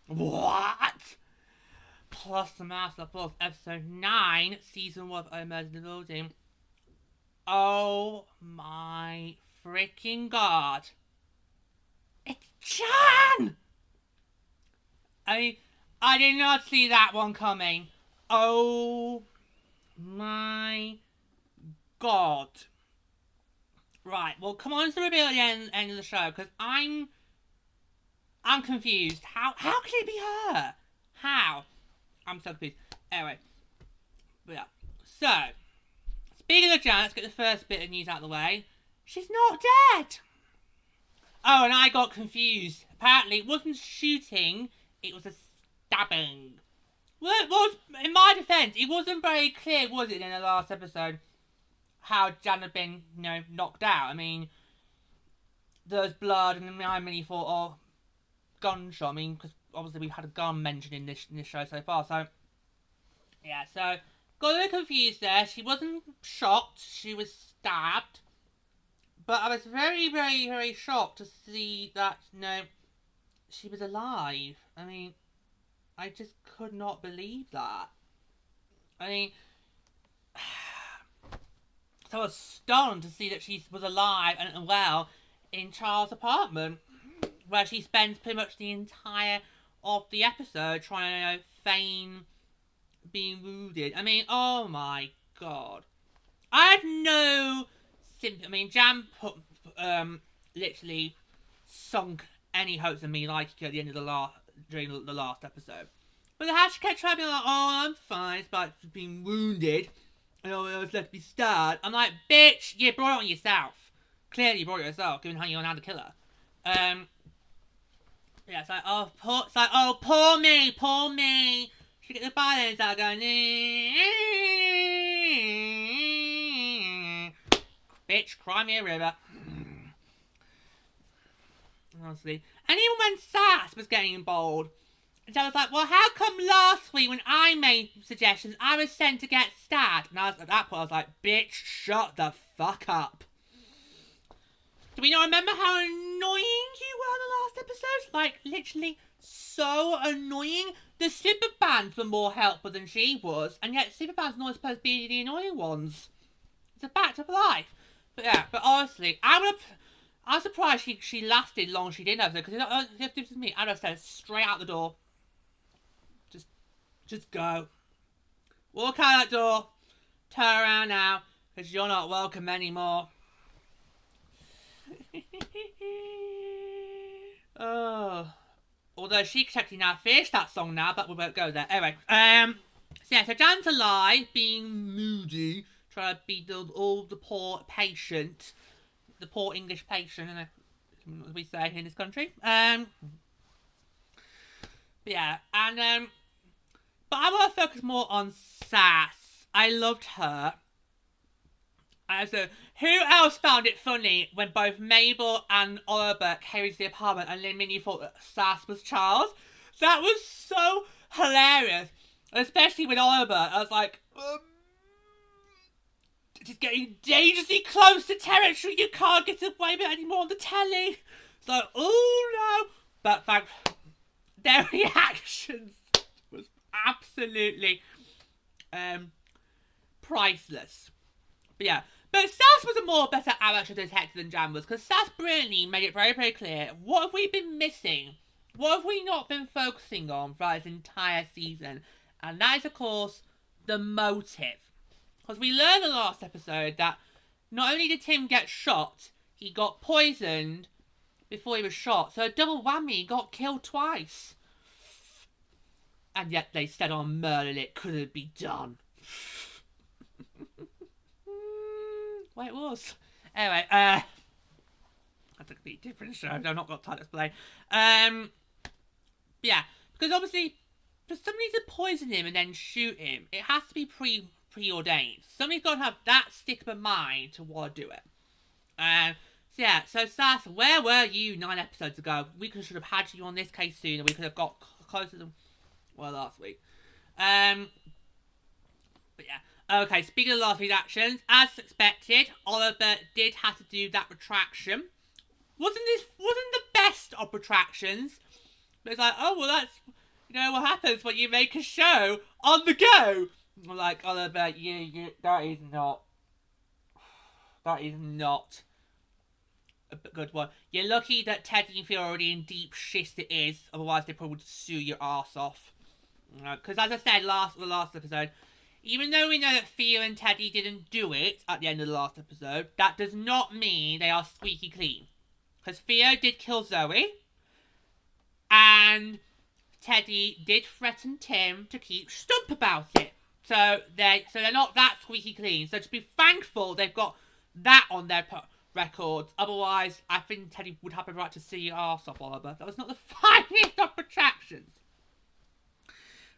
What? Plus the Master Plus episode 9, season 1 of Omer's the Building. Oh my freaking god. It's Jan! I mean, I did not see that one coming. Oh my god. Right, well, come on to the reveal at the end of the show, because I'm confused. How could it be her? How? I'm so confused. Anyway. But yeah. So, speaking of Jan, let's get the first bit of news out of the way. She's not dead! Oh, and I got confused. Apparently, it wasn't shooting, it was a stabbing. Well, it was, in my defense, it wasn't very clear, was it, in the last episode, how Jan had been, knocked out. I mean, there's blood, and I really thought, oh, gunshot. I mean, because obviously we've had a gun mentioned in this show so far, so yeah, so got a little confused there. She wasn't shot, she was stabbed, but I was very, very, very shocked to see that, she was alive. I mean, I just could not believe that. I mean, so I was stunned to see that she was alive and well in Charles' apartment, where she spends pretty much the entire of the episode trying to feign being wounded. I mean, oh my god. I had no sympathy. I mean, Jan put, literally sunk any hopes in me like at the end of during the last episode. But the hatch kept trying to be like, oh, I'm fine, it's about being wounded. And I was left to be stabbed. I'm like, bitch, you brought it on yourself. Clearly you brought it yourself, given how you know how to kill her. Yeah, it's like, oh, poor me. She get the violins out going, bitch, cry me a river. Honestly. And even when Sass was getting bold, and I was like, well, how come last week when I made suggestions, I was sent to get stabbed? And at that point, I was like, bitch, shut the fuck up. Do we not remember how annoying you were in the last episode? Like, literally so annoying. The super bands were more helpful than she was, and yet super bands are not supposed to be the annoying ones. It's a fact of life. But yeah, but honestly, I'm surprised she lasted long as she did, because if this was me, I'd have said straight out the door. Just go. Walk out that door. Turn around now, because you're not welcome anymore. Oh. Although she technically now finished that song now, but we won't go there. Anyway, so Jan's alive, being moody, trying to beat all the poor patient, the poor English patient, as we say in this country. But yeah, and but I want to focus more on Sass. I loved her. So, who else found it funny when both Mabel and Oliver came to the apartment and Minnie thought that Sass was Charles? That was so hilarious. Especially with Oliver. I was like, it is getting dangerously close to territory you can't get away with it anymore on the telly. So, oh no. But their reactions was absolutely priceless. But yeah. But Sass was a more better amateur detective than Jan was, because Sass brilliantly made it very, very clear, what have we been missing? What have we not been focusing on throughout this entire season? And that is, of course, the motive. Because we learned in the last episode that not only did Tim get shot, he got poisoned before he was shot. So a double whammy, he got killed twice. And yet they said on Merlin it couldn't be done. Well, it was. Anyway, that's a completely different show. I've not got time to explain. Yeah, because obviously, for somebody to poison him and then shoot him, it has to be preordained. Somebody's got to have that stick of a mind to want to do it. So yeah, so Sasa, where were you 9 episodes ago? We should have had you on this case sooner. We could have got closer than last week. But yeah. Okay, speaking of last week's actions, as expected, Oliver did have to do that retraction. Wasn't the best of retractions? But it's like, oh well, that's what happens when you make a show on the go. I'm like, Oliver, that is not a good one. You're lucky that Teddy and Phil are already in deep shit it is, otherwise they probably would sue your arse off. Because as I said the last episode, even though we know that Theo and Teddy didn't do it at the end of the last episode, that does not mean they are squeaky clean. Because Theo did kill Zoe, and Teddy did threaten Tim to keep stump about it. So they're not that squeaky clean. So just be thankful they've got that on their records. Otherwise, I think Teddy would have a right to see your arse off, Oliver. That was not the finest of retractions.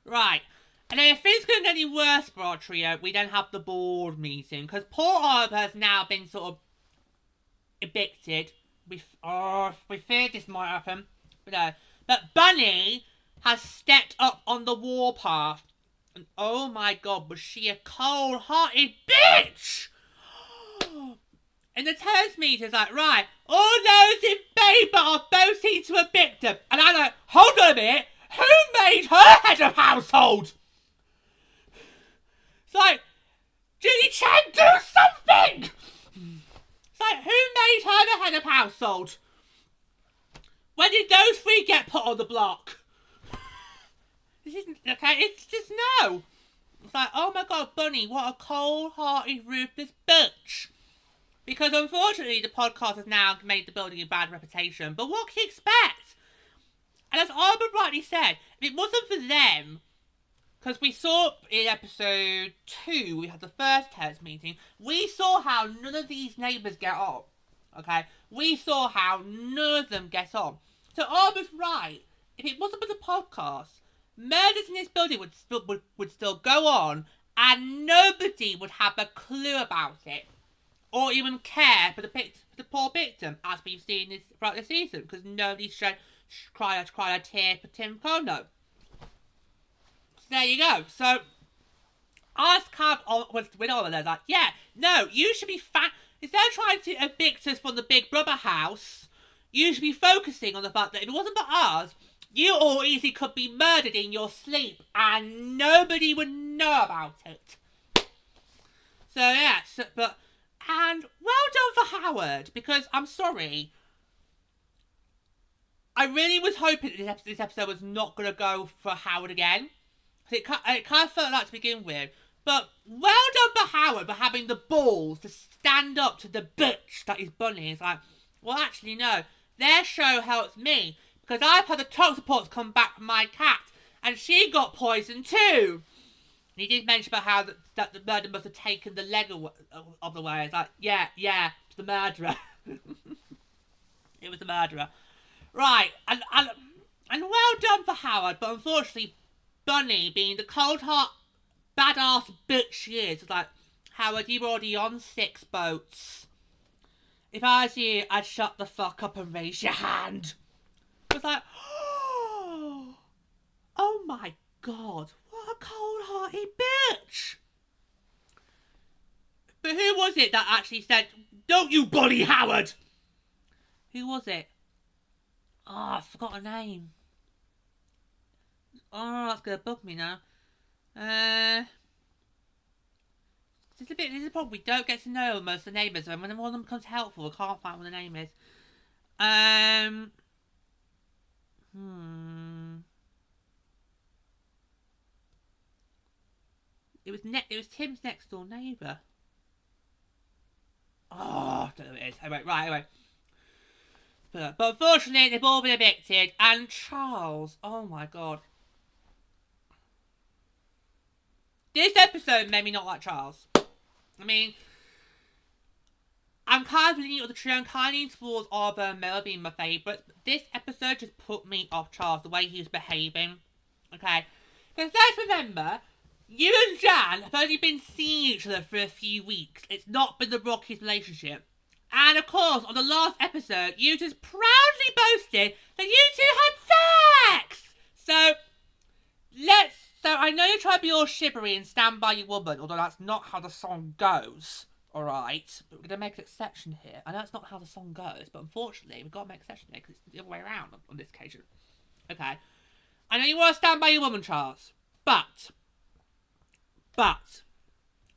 Right. And then if things couldn't get any worse for our trio, we then have the board meeting. Because poor Oliver has now been sort of evicted. We feared this might happen. But no. But Bunny has stepped up on the warpath. And oh my god, was she a cold-hearted bitch! And the tennis meeting's like, right, all those in favour of voting to evict him. And I'm like, hold on a minute, who made her head of household? It's like, Julie Chen, do something! It's like, who made her the head of household? When did those three get put on the block? This isn't, okay, it's just no. It's like, oh my god, Bunny, what a cold-hearted, ruthless bitch. Because unfortunately, the podcast has now made the building a bad reputation. But what can you expect? And as Oliver rightly said, if it wasn't for them, because we saw in episode 2, we had the first tenants meeting, we saw how none of these neighbours get on. Okay? We saw how none of them get on. So Oliver's right. If it wasn't for the podcast, murders in this building would still go on, and nobody would have a clue about it. Or even care for the poor victim, as we've seen throughout the season, because nobody's cried a tear for Tim Kono. So there you go. So, I was kind of with all of them, like, yeah, no, you should be instead of trying to evict us from the Big Brother house, you should be focusing on the fact that if it wasn't for us, you all easily could be murdered in your sleep, and nobody would know about it. So, yeah, and well done for Howard, because I'm sorry, I really was hoping that this episode was not going to go for Howard again. It kind of felt like to begin with. But well done for Howard for having the balls to stand up to the bitch that is Bunny. It's like, well, actually, no. Their show helps me, because I've had the talk reports come back from my cat, and she got poisoned too. And he did mention about how that the murderer must have taken the leg of the way. It's like, yeah, it's the murderer. It was the murderer. Right, and well done for Howard, but unfortunately, Bunny, being the cold-heart, badass bitch she is like, Howard, you're already on 6 boats. If I was you, I'd shut the fuck up and raise your hand. I was like, oh my god, what a cold-hearted bitch. But who was it that actually said, don't you bully Howard? Who was it? Oh, I forgot her name. Oh, that's going to bug me now. This is a problem. We don't get to know most of the neighbours, and when one of them becomes helpful, we can't find what the name is. It was Tim's next door neighbour. Oh, I don't know who it is. Anyway. But unfortunately, they've all been evicted, and Charles, oh my god. This episode made me not like Charles. I mean, I'm kind of leaning on the trio, I'm kind of leaning towards Oliver and Mel being my favourites, but this episode just put me off Charles, the way he was behaving. Okay? Because let's remember, you and Jan have only been seeing each other for a few weeks. It's not been the rockiest relationship. And of course, on the last episode, you just proudly boasted that you two had sex. So I know you try to be all shivery and stand by your woman, although that's not how the song goes. Alright, but we're going to make an exception here. I know it's not how the song goes, but unfortunately, we've got to make an exception here because it's the other way around on this occasion. Okay. I know you want to stand by your woman, Charles, but,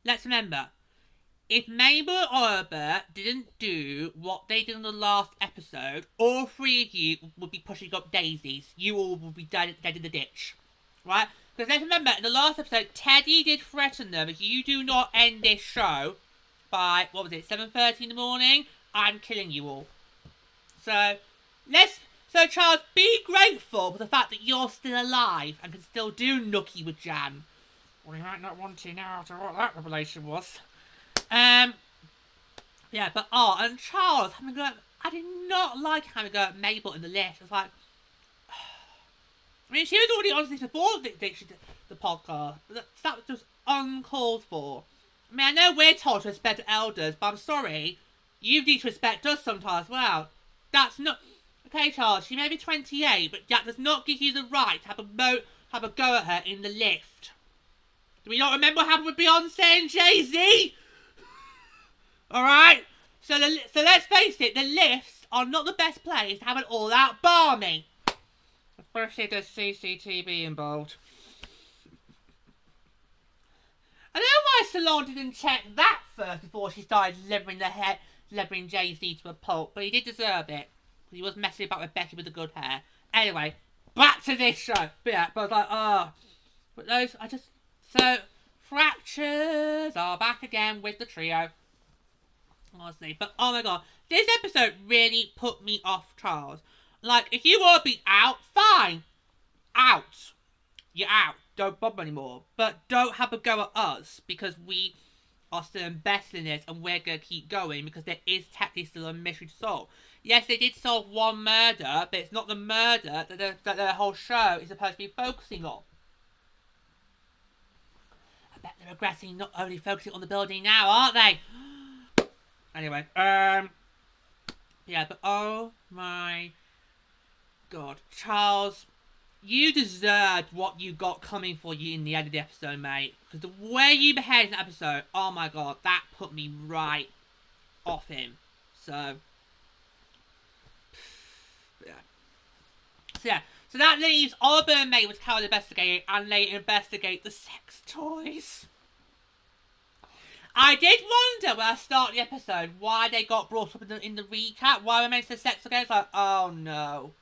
let's remember, if Mabel or Albert didn't do what they did in the last episode, all three of you would be pushing up daisies. You all would be dead in the ditch. Right? Because let's remember, in the last episode, Teddy did threaten them, if you do not end this show by, 7:30 in the morning, I'm killing you all. So Charles, be grateful for the fact that you're still alive and can still do nookie with Jan. Well, you might not want to now after what that revelation was. Yeah, but and Charles having a go. I did not like having a go at Mabel in the lift. It's like, I mean, she was already on this before the podcast, but that was just uncalled for. I mean, I know we're told to respect elders, but I'm sorry, you need to respect us sometimes as well. That's not okay, Charles. She may be 28, but that does not give you the right to have a go at her in the lift. Do we not remember what happened with Beyonce and Jay-Z? Alright? So let's face it, the lifts are not the best place to have an all-out barming. Especially if there's CCTV involved. I don't know why Salon didn't check that first before she started delivering Jay-Z to a pulp, but he did deserve it. He was messing about with Becky with the good hair. Anyway, back to this show. But yeah, but I was like, But those, so, fractures are back again with the trio. Honestly, but oh my god, this episode really put me off Charles. Like, if you want to be out, fine. Out. You're out. Don't bother anymore. But don't have a go at us, because we are still invested in this, and we're going to keep going, because there is technically still a mystery to solve. Yes, they did solve one murder, but it's not the murder that the whole show is supposed to be focusing on. I bet they're regretting not only focusing on the building now, aren't they? Anyway, yeah, but oh my god, Charles, you deserved what you got coming for you in the end of the episode, mate. Because the way you behaved in the episode, oh my god, that put me right off him. So that leaves Oliver and May with Carol investigating, and they investigate the sex toys. I did wonder when I started the episode why they got brought up in the recap. Why we mentioned sex again? It's like, oh no.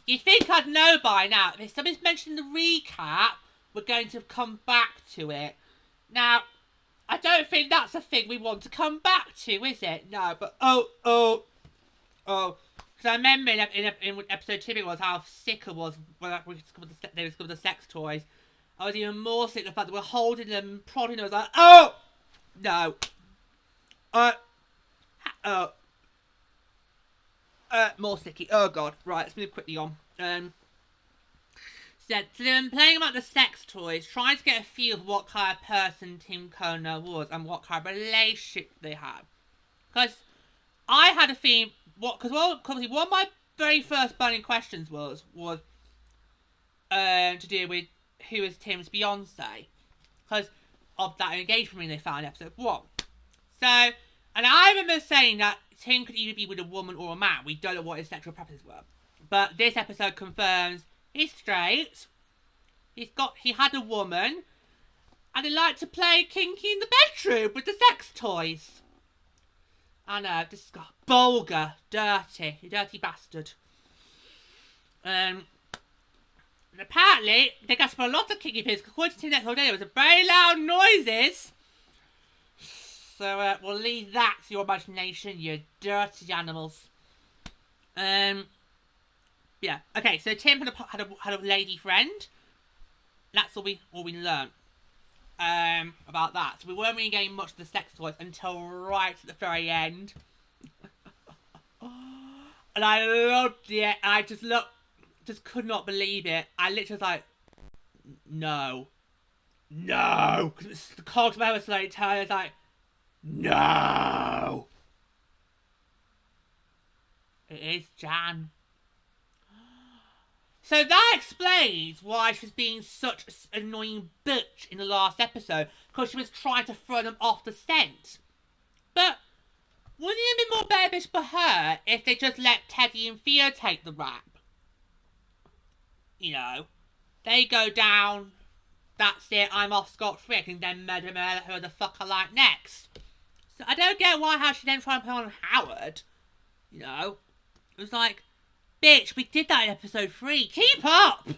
You'd think I'd know by now. If somebody's mentioned the recap, we're going to come back to it. Now, I don't think that's a thing we want to come back to, is it? No, but oh. Because I remember in episode 2 it was how sick I was when they discovered the sex toys. I was even more sick of the fact that we're holding them, prodding them. I was like, oh! No. More sicky. Oh god. Right, let's move quickly on. So they've been playing about the sex toys, trying to get a feel of what kind of person Tim Kona was and what kind of relationship they had. Because I had a feeling, because one of my very first burning questions was to do with who is Tim's Beyonce. Because of that engagement ring they found in episode 1. So, and I remember saying that Tim could either be with a woman or a man. We don't know what his sexual preferences were. But this episode confirms he's straight. He had a woman. And he liked to play kinky in the bedroom with the sex toys. I know, vulgar, dirty, you dirty bastard. And apparently, they got a lot of kinky pins. According to Tim next whole day, there was very loud noises. So we'll leave that to your imagination, you dirty animals. Yeah. Okay. So Tim had a lady friend. That's all we learned about that. So we weren't really getting much of the sex toys until right at the very end. And I loved it. I just could not believe it. I literally was like, no. Because the cogs of my head was like, turning. I was like, no. It is Jan. So that explains why she was being such an annoying bitch in the last episode, because she was trying to throw them off the scent. But wouldn't it have been more bearish for her if they just let Teddy and Theo take the rap? You know, they go down, that's it, I'm off scot-free, and then murder who the fuck I like next. So I don't get how she then tried to put on Howard. You know, it was like, bitch, we did that in episode 3. Keep up!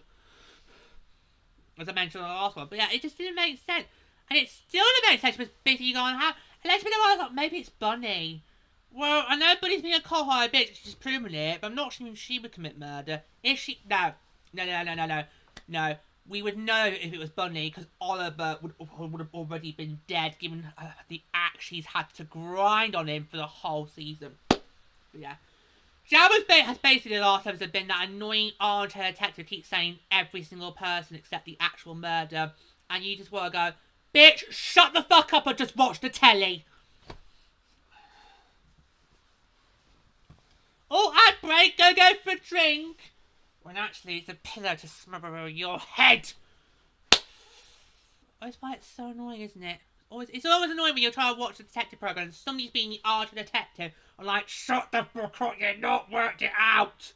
As I mentioned on the last one. But yeah, it just didn't make sense. And it still didn't make sense. She was busy going out. And then I thought, maybe it's Bunny. Well, I know Bunny's being a cold-hearted bitch. She's proving it. But I'm not sure she would commit murder. If she... No. No. We would know if it was Bunny. Because Oliver would have already been dead. Given the act she's had to grind on him for the whole season. But yeah. Jabba's has basically the last episode been that annoying armchair detective keeps saying every single person except the actual murder. And you just want to go, bitch, shut the fuck up and just watch the telly. Oh, ad break, go for a drink. When actually it's a pillow to smother your head. Oh, it's why it's so annoying, isn't it? It's always annoying when you're trying to watch the detective program and somebody's being the archer detective. I'm like, shut the fuck up, you've not worked it out.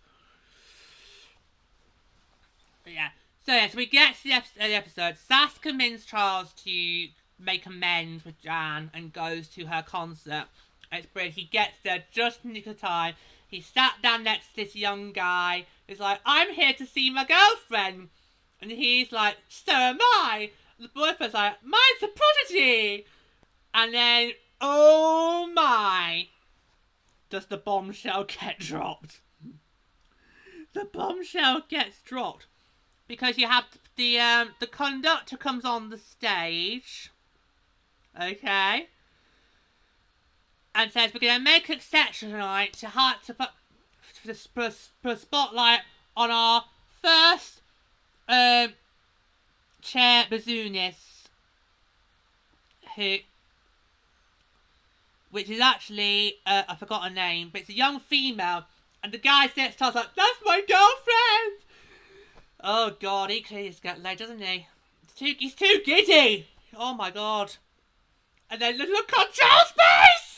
But yeah. So we get to the episode. Sass convinces Charles to make amends with Jan and goes to her concert. It's brilliant. He gets there just in the nick of time. He sat down next to this young guy who's like, I'm here to see my girlfriend. And he's like, so am I. The boyfriend's like, mine's a prodigy. And then, oh my, does the bombshell get dropped. The bombshell gets dropped. Because you have the conductor comes on the stage. Okay. And says, we're going to make an exception tonight to put a spotlight on our first chair bassoonist, which is actually, I forgot her name, but it's a young female, and the guy next to us like, that's my girlfriend! Oh god, he clearly just got laid, doesn't he? He's too giddy! Oh my god. And then look on Charles' face!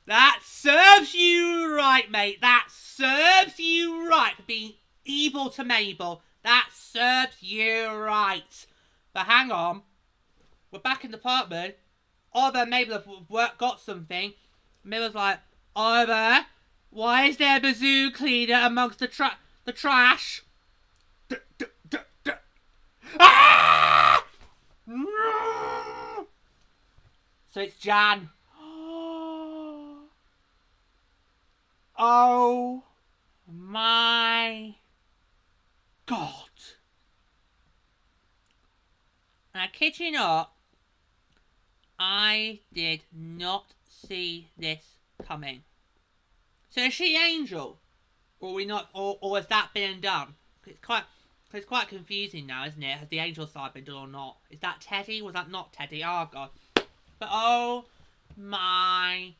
That serves you right, mate. That serves you right for being evil to Mabel. That serves you right. But hang on. We're back in the apartment. Oliver and Mabel have got something. Mabel's like, Oliver, why is there a bazoo cleaner amongst the trash? Ah! So it's Jan. Oh my god. And I kid you not, I did not see this coming. So is she Angel? Or we not or has that been done? It's quite confusing now, isn't it? Has the Angel side been done or not? Is that Teddy? Was that not Teddy? Oh god. But oh my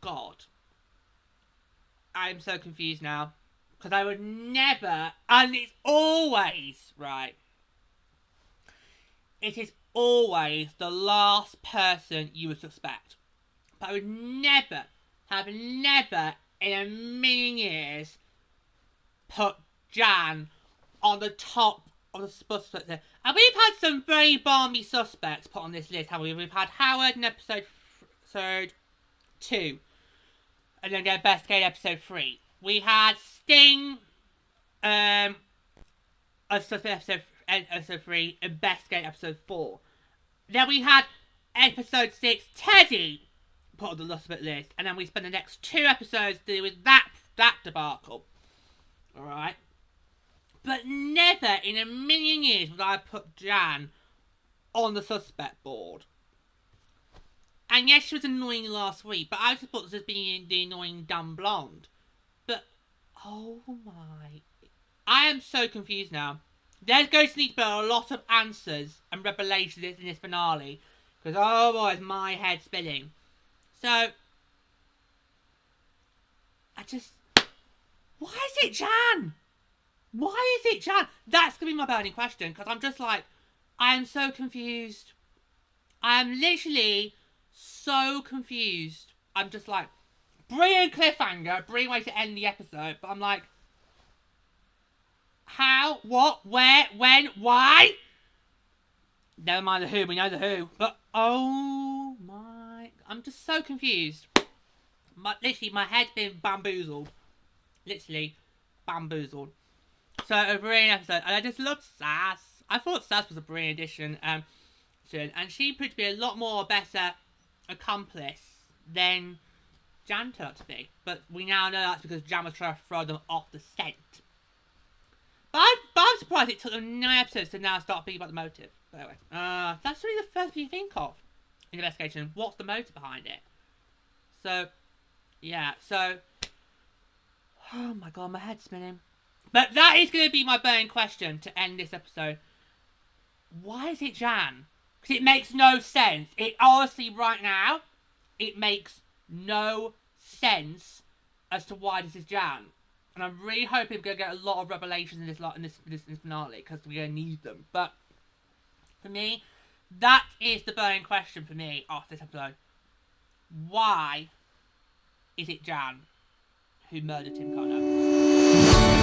god. I'm so confused now. Because I would never, and it's always, right, it is always the last person you would suspect. But I would never, have never in a million years put Jan on the top of the suspects there. And we've had some very balmy suspects put on this list, haven't we? We've had Howard in episode 2. And then get investigate episode 3. We had Sting, episode 3, investigate episode 4. Then we had episode 6, Teddy, put on the suspect list, and then we spent the next 2 episodes dealing with that debacle. Alright? But never in a million years would I put Jan on the suspect board. And yes, she was annoying last week, but I just thought this as being the annoying dumb blonde. But, oh my... I am so confused now. There's going to need to be a lot of answers and revelations in this finale. Because, oh boy, is my head spinning. So, Why is it Jan? Why is it Jan? That's going to be my burning question, because I'm just like, I am so confused. I am literally so confused. I'm just like, brilliant cliffhanger, brilliant way to end the episode, but I'm like, how, what, where, when, why? Never mind the who, we know the who. But, oh my, I'm just so confused. Literally, my head's been bamboozled. Literally, bamboozled. So, a brilliant episode. And I just loved Sass. I thought Sass was a brilliant addition. And she proved to be a lot more better accomplice than Jan turned out to be. But we now know that's because Jan was trying to throw them off the scent. But I'm surprised it took them 9 episodes to now start thinking about the motive. But anyway, that's really the first thing you think of in investigation. What's the motive behind it? So, yeah, so... Oh my god, my head's spinning. But that is going to be my burning question to end this episode. Why is it Jan? Because it makes no sense. It honestly, right now, it makes no sense as to why this is Jan. And I'm really hoping we're going to get a lot of revelations in this finale, because we're going to need them. But, for me, that is the burning question for me after this episode. Why is it Jan who murdered Tim Connor?